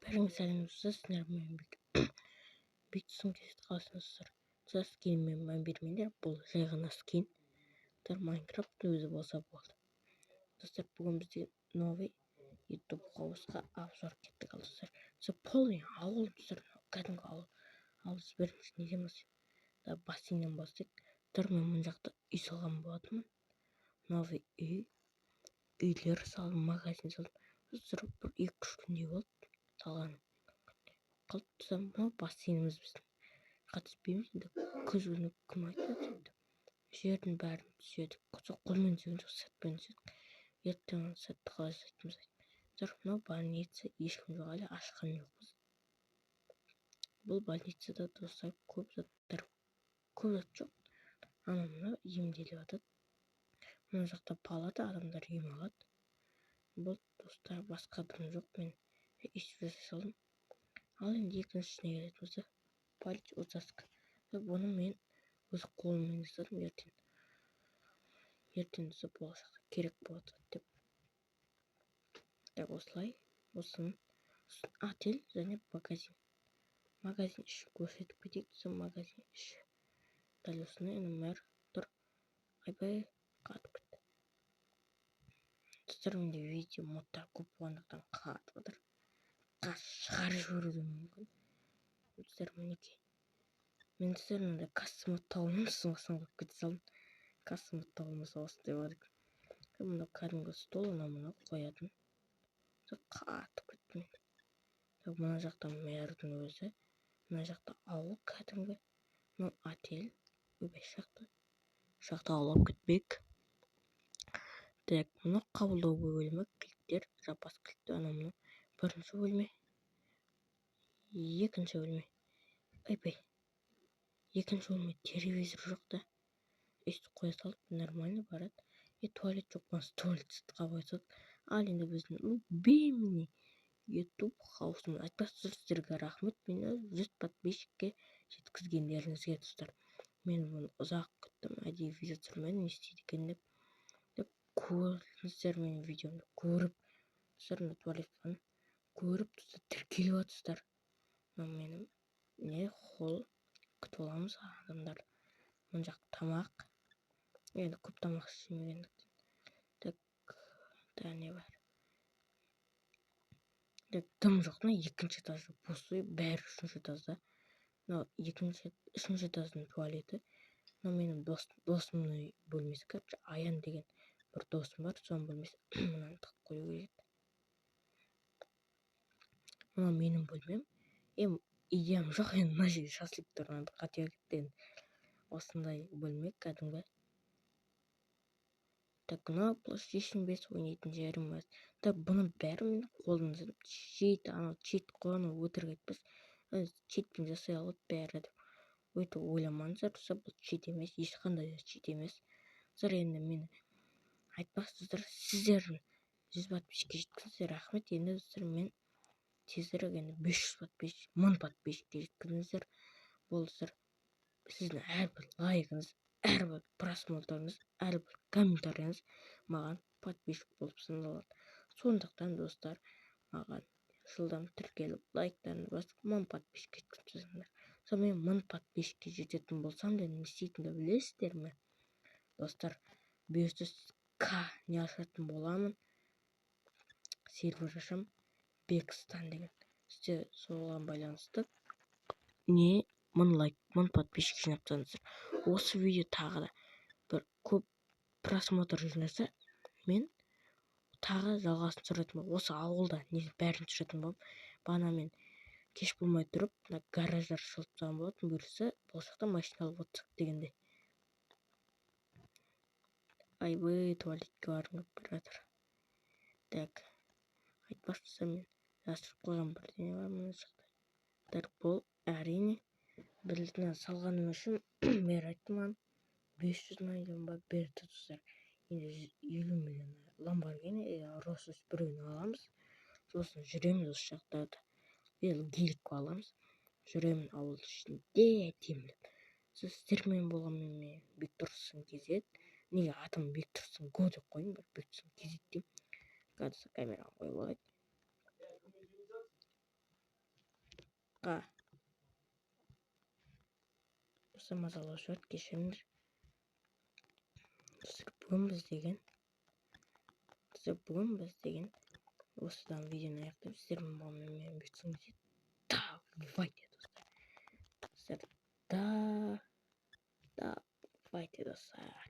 Бәріңіз сәлеметсіздер, сіздер мен бит сын кесет қаласыңыздар. Скинмен мән бермеңдер, бұл жай ғана скин. Майнкрафт өзі болса болды. Достар, бүгін бізде новый YouTube қауысқа обзор кеттік ал достар. Полный ауыл достар, кәдімгі ауыл. Ал сіздеріңіз неден бастайық? Бассейннен бастайық. Мен мына жақта үй салған болатынмын. Новый үй. Үйлер салдым, магазин салдым. Достар, бір 2-3 күндей болды салған. Қалыпты мынау бассейніміз біздің. Қатыспейміз, енді көзбен кім айтады енді. Жердің бәрін түседік. Қолмен түсетін жоқ, сәтпен түседік. Ертең сәтті қалай жасайтынымыз айтып. Мынау больница, ешкім жоқ, әлі ашқан жоқпыз. Бұл больницада достар көп зат жоқ. Мына емделіп жатады. Мына жақта палата, адамдар ем алады. Бұл достар басқа адам жоқ, мен ешбір салдым. Ал енді екіншісіне келетін болса, полиция участка. Бұны мен өз қолыммен жасадым, ертең болашақта керек болады деп. Осылай, осының отель және магазин. Магазин іші көрсетіп кетейік, магазин іші. Дәл осыны мэр тұр. Айбай қатып кетті. Достар, менде видео модтар көп болғандықтан қатып отыр. Шығарып жіберуі мүмкін. Достар, мінекей. Мен сіздерді кастомат тауылмын, соңғы кете салдым. Кастомат тауылмаса осындай бар екен. Мына кәдімгі стол, мына қоятын. Қатып кеттім. Мына жақта мэрдің өзі. Мына жақта ауыл кәдімгі. Мына отель. Өбай жақта аулап кетпек. Мына қабылдау бөлімі, кілттер, запас кілтті. Мына бірінші бөлме. Екінші бөлме. Екінші бөлме телевизор жоқ та. Өйстіп қоя салып, нормально барады. Туалет жоқ, бас туалетті қабай салып. Ал енді біздің бейміне YouTube қауысымыз. Айтпақшы сіздерге рахмет, мені 100 подписчикке жеткізгендеріңізге достар. Мен бұны ұзақ күттім, әдейі видео түсірмедім, не істейді екен деп көрдіңіздер менің видеомды көріп, сырны туалеттен көріп тіркеліп жатсыздар. Менің холл күтіп аламыз адамдар. Мына жақ тамақ. Енді көп тамақ істемегендіктен. Не бар? Дым жоқ, екінші этажда пустой, бәрі үшінші этажда. Үшінші этаждың туалеті. Менің досымның бөлмесі. Аян деген бір досым бар, соның бөлмесі. Мынаны тығып қою керек. Мына менің бөлмем. Идеям жоқ, енді мына жерге шашылып тұрғанды қате кетті. Осындай бөлме кәдімгі. Мына PlayStation 5 ойнайтын жерім бар. Бұны бәрі мен қолдан чит қойғаны өтірік айтпас. Читпен жасай алады бәрі деп. Өйтіп ойламаңыздар, бұл чит емес, ешқандай чит емес. Енді мені айтпақсыздар, сіздердің 100 подписчикке жеткіздер, рахмет. Енді мен тезірек 500 подписчик, 1000 подписчикке жеткіздіңіздер. Бұл сіздің әрбір лайкыңыз, әрбір просмотрыңыз, әрбір комментарийіңіз маған подписчик болып саналады. Сондықтан достар, маған жылдам тіркеліп, лайктарыңды басып, 1000 подписчикке жеткізіңіздер. Мен 1000 подписчикке жететін болсам да не істейтінді білесіздер ме? Достар, 500к не ашатын боламын. Сервер ашам, Бекстан деген. Сізде соған байланысты 1000 лайк, 1000 подписчик жинап. Осы видео тағы да бір көп просмотр жинаса, мен тағы жалғасын түсіретін болам. Осы ауылда бәрін түсіретін болам. Бағана мен кеш болмай тұрып, гараждар шылып тастаған болатын. Бұйырса, болашақта машина алып отырсақ дегенде. Айбай, туалетке барғым келіп жатыр. Айтпақшы, мен жасырып қойған бірдеңе бар мына жақта. Бұл әрине білдіні салғаным үшін мэр айтты маған 500 миллион ба берді достар. Енді 50 миллион Lamborghini Rolls-Royce біреуін аламыз. Сосын жүреміз осы жақтарда. Гелик аламыз. Жүремін ауыл ішінде теміліп. Сіздермен болғанмен мен Бектұрсын кезет. Неге атым Бектұрсын го деп қойын, бір Бектұрсын кезет деймін. Қазір камераға қойып алайын. Қа. Осы мазалаушы өрт кешіріңдер. Достар, бүгін біз деген осыдан видеоны аяқтаймыз. Сіздер менімен бүйтсеңіз давайте, достар. Давайте, достар.